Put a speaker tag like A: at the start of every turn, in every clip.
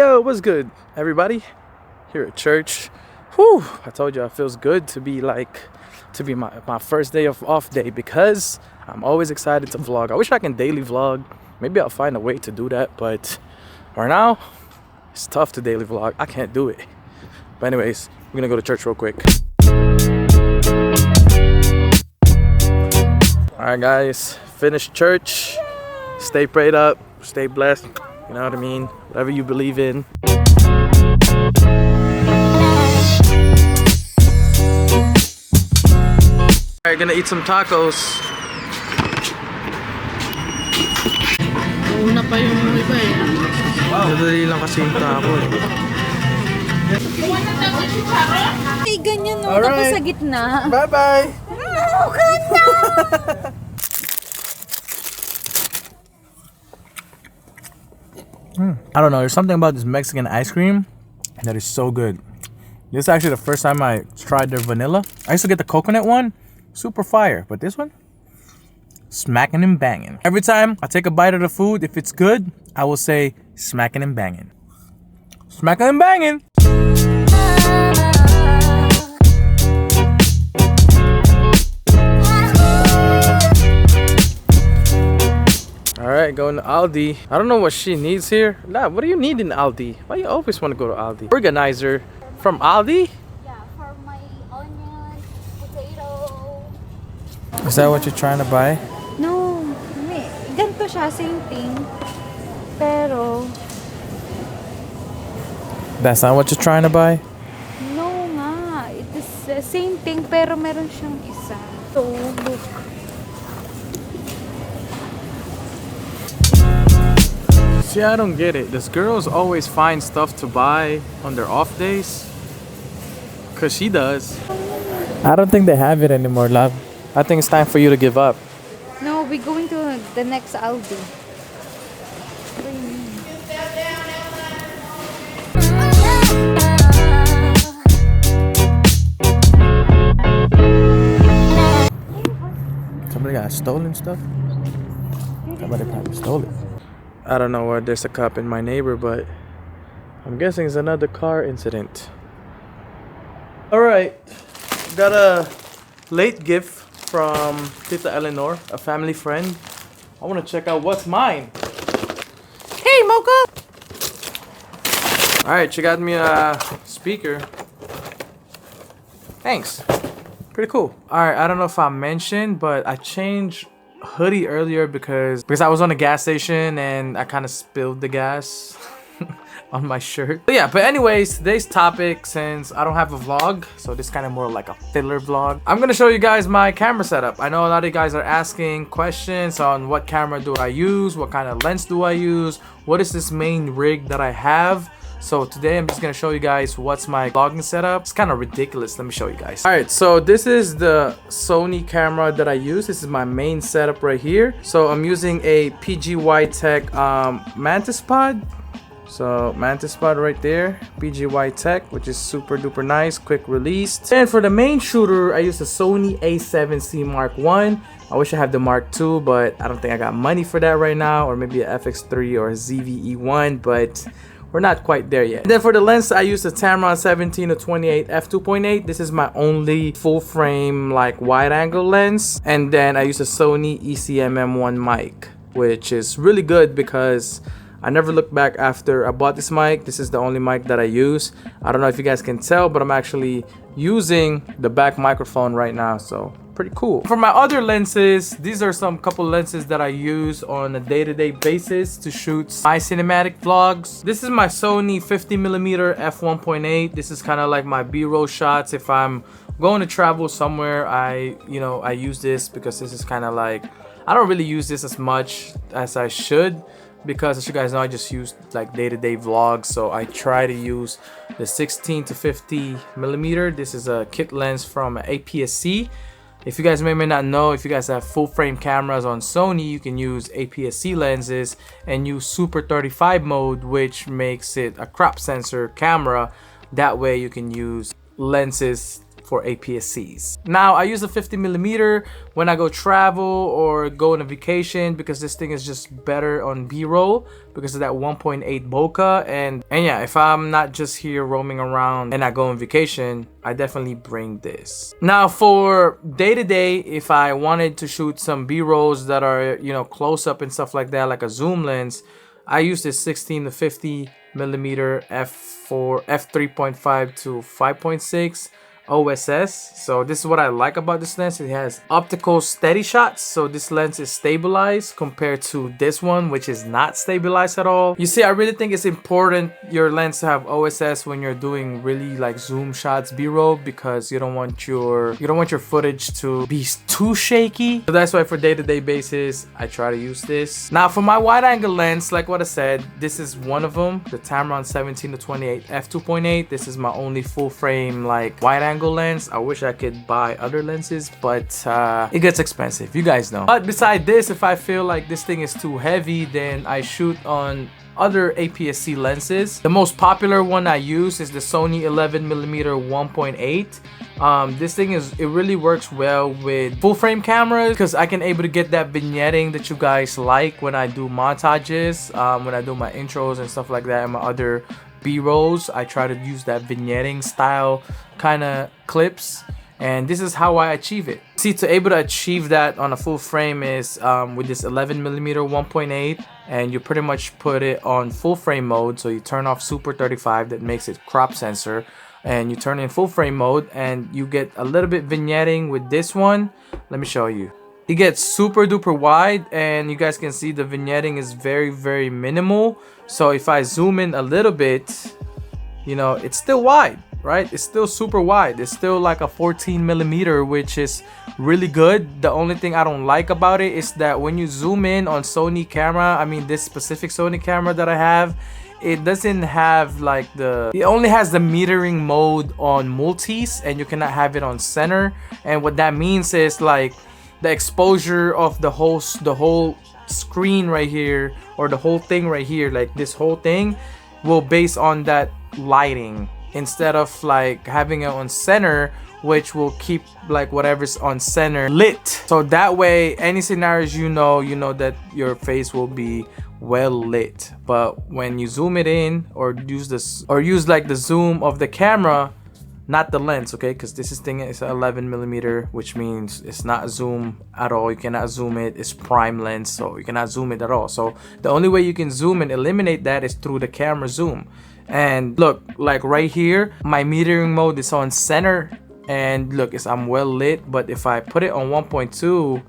A: Yo, what's good, everybody? Here at church. Whew, I told you it feels good to be my first day of off day because I'm always excited to vlog. I wish I can daily vlog. Maybe I'll find a way to do that, but right now it's tough to daily vlog. I can't do it. But anyways, we're gonna go to church real quick. Alright guys, finished church. Stay prayed up, stay blessed. You know what I mean? Whatever you believe in. Alright, gonna eat some tacos.
B: Una pa yung iba eh.
A: Madali lang kasi yung taco eh.
C: Ay, ganyan no,
A: Alright.
C: tapos sa gitna.
A: Bye-bye!
C: No, ganda!
A: I don't know, there's something about this Mexican ice cream that is so good. This is actually the first time I tried their vanilla. I used to get the coconut one, super fire, but this one, smacking and banging. Every time I take a bite of the food, if it's good, I will say smacking and banging. Smacking and banging! Alright, going to Aldi. I don't know what she needs here. Nah, what do you need in Aldi? Why you always want to go to Aldi? Organizer from Aldi?
C: Yeah, for my onion, potato.
A: Is that what you're trying to buy?
C: No, may, ganito siya, same thing. Pero,
A: That's not what you're trying to buy?
C: no nga. It is the same thing, pero meron siyang isa. So, look.
A: See, I don't get it. Does girls always find stuff to buy on their off days? Cause she does. I don't think they have it anymore, love. I think it's time for you to give up.
C: No, we're going to the next Aldi.
A: Somebody got stolen stuff? Somebody probably stole it. I don't know why there's a cop in my neighbor, but I'm guessing it's another car incident. Alright, got a late gift from Tita Eleanor, a family friend. I want to check out what's mine. Hey, Mocha! Alright, she got me a speaker. Thanks. Pretty cool. Alright, I don't know if I mentioned, but I changed hoodie earlier because I was on a gas station and I kind of spilled the gas on my shirt. But anyways, today's topic, since I don't have a vlog, so this kind of more like a filler vlog, I'm gonna show you guys my camera setup. I know a lot of you guys are asking questions on what camera do I use, what kind of lens do I use, what is this main rig that I have. So today I'm just gonna show you guys what's my vlogging setup. It's kind of ridiculous. Let me show you guys. Alright, so this is the Sony camera that I use. This is my main setup right here. So I'm using a PGY Tech Mantis Pod. So Mantis Pod right there, PGY Tech, which is super duper nice, quick release. And for the main shooter, I use the Sony A7C Mark I. I wish I had the Mark II, but I don't think I got money for that right now, or maybe a FX3 or a ZV-E1, but we're not quite there yet. And then for the lens, I use the Tamron 17-28 f2.8. This is my only full frame like wide angle lens. And then I use the Sony ECM-M1 mic, which is really good because I never looked back after I bought this mic. This is the only mic that I use. I don't know if you guys can tell, but I'm actually using the back microphone right now, so pretty cool. For my other lenses, these are some couple lenses that I use on a day-to-day basis to shoot my cinematic vlogs. This is my Sony 50mm f1.8. This is kind of like my B-roll shots. If I'm going to travel somewhere, I use this because this is kind of like, I don't really use this as much as I should, because as you guys know, I just use like day-to-day vlogs, so I try to use the 16-50mm. This is a kit lens from APS-C. If you guys may not know, if you guys have full frame cameras on Sony, you can use APS-C lenses and use Super 35 mode, which makes it a crop sensor camera. That way you can use lenses for APS-Cs. Now I use a 50mm when I go travel or go on a vacation because this thing is just better on B-roll because of that 1.8 bokeh. And yeah, if I'm not just here roaming around and I go on vacation, I definitely bring this. Now for day-to-day, if I wanted to shoot some B-rolls that are, you know, close up and stuff like that, like a zoom lens, I use this 16 to 50mm f3.5 to 5.6 OSS. So this is what I like about this lens. It has optical steady shots, so this lens is stabilized compared to this one, which is not stabilized at all. You see, I really think it's important your lens to have OSS when you're doing really like zoom shots, B-roll, because you don't want your footage to be too shaky. So that's why for day-to-day basis I try to use this. Now for my wide angle lens, like what I said, this is one of them, the Tamron 17 to 28 f2.8. this is my only full frame like wide angle lens. I wish I could buy other lenses, but it gets expensive, you guys know. But beside this, if I feel like this thing is too heavy, then I shoot on other APS-C lenses. The most popular one I use is the Sony 11mm 1.8. This thing it really works well with full frame cameras because I can able to get that vignetting that you guys like when I do montages, when I do my intros and stuff like that, and my other B-rolls. I try to use that vignetting style kind of clips, and this is how I achieve it. See, to able to achieve that on a full frame is with this 11mm 1.8, and you pretty much put it on full frame mode. So you turn off Super 35, that makes it crop sensor, and you turn in full frame mode, and you get a little bit vignetting with this one. Let me show you. It gets super duper wide, and you guys can see the vignetting is very minimal. So if I zoom in a little bit, you know, it's still wide, right? It's still super wide. It's still like a 14mm, which is really good. The only thing I don't like about it is that when you zoom in on Sony camera, I mean this specific Sony camera that I have, it doesn't have like it only has the metering mode on multis, and you cannot have it on center. And what that means is like the exposure of the whole screen right here, or the whole thing right here, like this whole thing will base on that lighting instead of like having it on center, which will keep like whatever's on center lit. So that way any scenarios you know that your face will be well lit. But when you zoom it in or use like the zoom of the camera, not the lens, okay, because this is 11mm, which means it's not zoom at all. You cannot zoom it. It's prime lens, so you cannot zoom it at all. So the only way you can zoom and eliminate that is through the camera zoom. And look, like right here, my metering mode is on center, and look, I'm well lit. But if I put it on 1.2,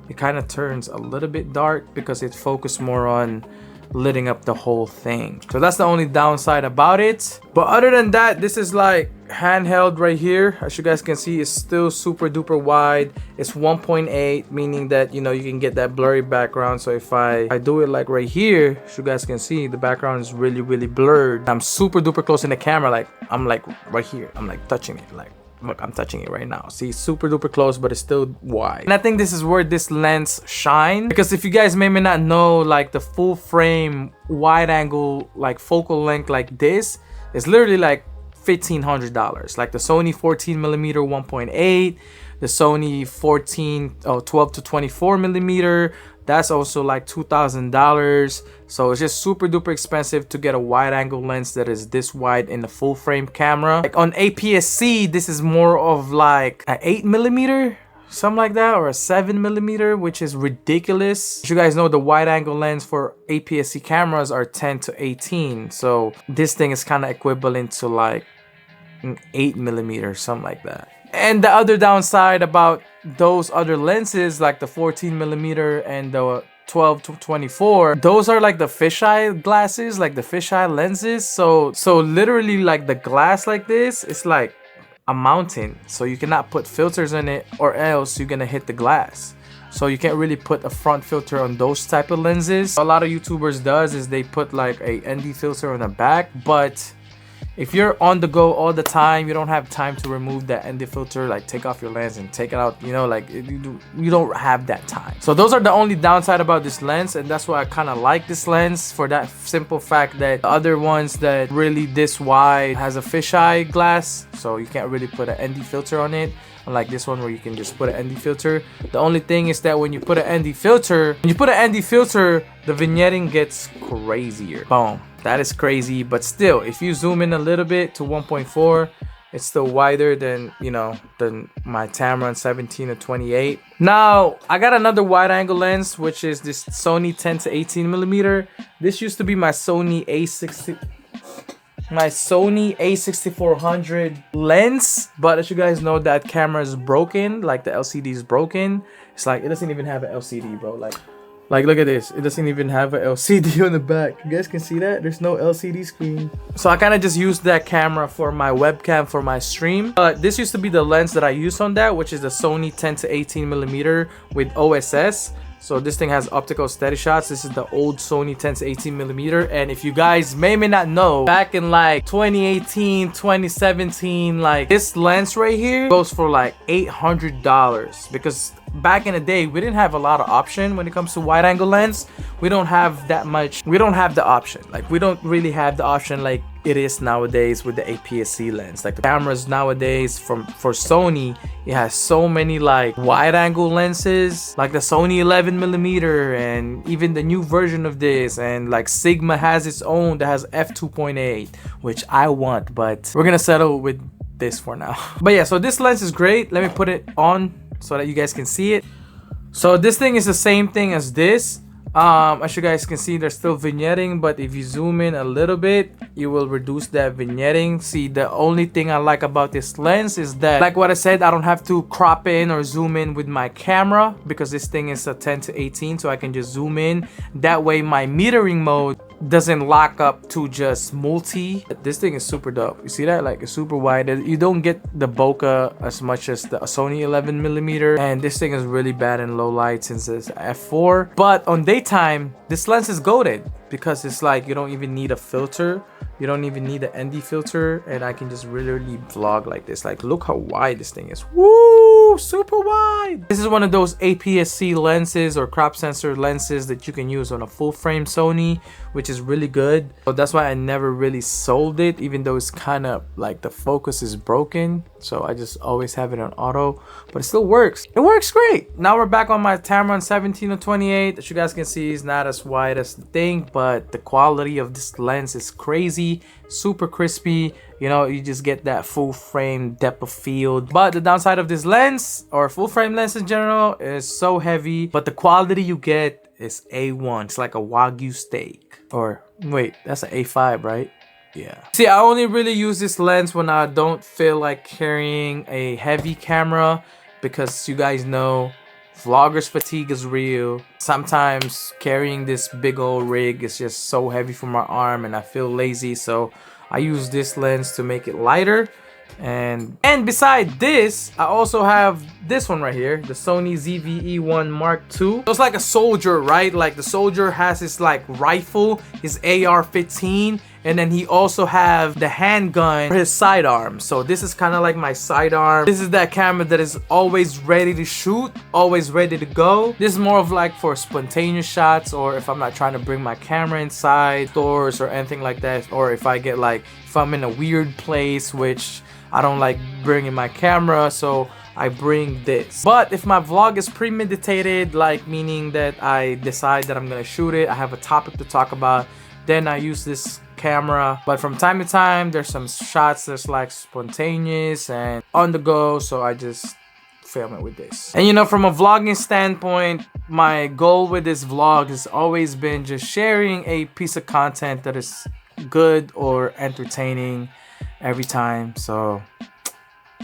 A: it kind of turns a little bit dark because it focused more on lighting up the whole thing. So that's the only downside about it. But other than that, this is like handheld right here. As you guys can see, it's still super duper wide. It's 1.8, meaning that, you know, you can get that blurry background. So if I do it like right here, as you guys can see, the background is really blurred. I'm super duper close in the camera, like I'm like right here, I'm like touching it, like look, I'm touching it right now. See, super duper close, but it's still wide. And I think this is where this lens shines, because if you guys may not know, like the full frame wide angle like focal length like this is literally like $1,500. Like the Sony 14mm 1.8, the Sony 12 to 24mm, that's also like $2,000. So it's just super duper expensive to get a wide angle lens that is this wide in the full frame camera. Like on APS-C, this is more of like an 8mm, something like that, or a 7mm, which is ridiculous. As you guys know, the wide angle lens for APS-C cameras are 10 to 18. So this thing is kind of equivalent to like an 8mm, something like that. And the other downside about those other lenses, like the 14mm and the 12 to 24, those are like the fisheye glasses, like the fisheye lenses. So literally like the glass like this, it's like a mountain. So you cannot put filters in it, or else you're gonna hit the glass. So you can't really put a front filter on those type of lenses. A lot of YouTubers does is they put like a ND filter on the back, but if you're on the go all the time, you don't have time to remove that ND filter, like take off your lens and take it out, you know, like you don't have that time. So those are the only downside about this lens, and that's why I kind of like this lens, for that simple fact that the other ones that really this wide has a fisheye glass, so you can't really put an ND filter on it. Unlike this one where you can just put an ND filter. The only thing is that when you put an ND filter, the vignetting gets crazier. Boom. That is crazy, but still, if you zoom in a little bit to 1.4, it's still wider than, you know, than my Tamron 17 to 28. Now, I got another wide angle lens, which is this Sony 10 to 18 millimeter. This used to be my Sony A6400 lens, but as you guys know, that camera is broken, like the LCD is broken. It's like it doesn't even have an LCD, bro. Like look at this, it doesn't even have an LCD on the back. You guys can see that there's no LCD screen. So I kind of just used that camera for my webcam for my stream. But this used to be the lens that I used on that, which is the Sony 10 to 18 millimeter with OSS. So this thing has optical steady shots. This is the old Sony 10 to 18 millimeter. And if you guys may not know, back in like 2018, 2017, like this lens right here goes for like $800, because back in the day we didn't have a lot of option when it comes to wide angle lens. We don't have that much. We don't have the option. Like we don't really have the option like it is nowadays with the APS-C lens. Like the cameras nowadays for Sony, it has so many like wide angle lenses, like the Sony 11 millimeter, and even the new version of this, and like Sigma has its own that has f2.8, which I want, but we're gonna settle with this for now. But yeah, so this lens is great. Let me put it on so that you guys can see it. So this thing is the same thing as this. As you guys can see, there's still vignetting, but if you zoom in a little bit, you will reduce that vignetting. See, the only thing I like about this lens is that, like what I said, I don't have to crop in or zoom in with my camera, because this thing is a 10 to 18, so I can just zoom in. That way my metering mode doesn't lock up to just multi. This thing is super dope. You see that? Like it's super wide. You don't get the bokeh as much as the Sony 11 millimeter, and this thing is really bad in low light since it's f4. But on daytime, this lens is goated, because it's like you don't even need a filter. You don't even need an ND filter, and I can just really vlog like this. Like look how wide this thing is. Woo, super wide. This is one of those APS-C lenses or crop sensor lenses that you can use on a full frame Sony, which is really good. So that's why I never really sold it, even though it's kind of like the focus is broken. So I just always have it on auto, but it still works. It works great. Now we're back on my Tamron 17 to 28. As you guys can see, it's not as wide as the thing, but the quality of this lens is crazy, super crispy. You know, you just get that full frame depth of field. But the downside of this lens, or full frame lens in general, is so heavy, but the quality you get is A1. It's like a Wagyu steak. Or wait, that's an A5, right? Yeah. See, I only really use this lens when I don't feel like carrying a heavy camera, because you guys know vloggers fatigue is real. Sometimes carrying this big old rig is just so heavy for my arm and I feel lazy, so I use this lens to make it lighter. And beside this, I also have this one right here, the Sony ZV-E1 Mark II. So it's like a soldier, right? Like the soldier has his like rifle, his AR-15, and then he also have the handgun for his sidearm. So this is kind of like my sidearm. This is that camera that is always ready to shoot, always ready to go. This is more of like for spontaneous shots, or if I'm not trying to bring my camera inside stores or anything like that, or if I get like, if I'm in a weird place, which I don't like bringing my camera, so I bring this. But if my vlog is premeditated, like meaning that I decide that I'm gonna shoot it, I have a topic to talk about, then I use this camera. But from time to time, there's some shots that's like spontaneous and on the go, so I just film it with this. And you know, from a vlogging standpoint, my goal with this vlog has always been just sharing a piece of content that is good or entertaining every time. So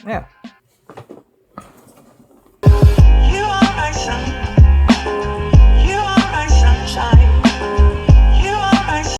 A: yeah.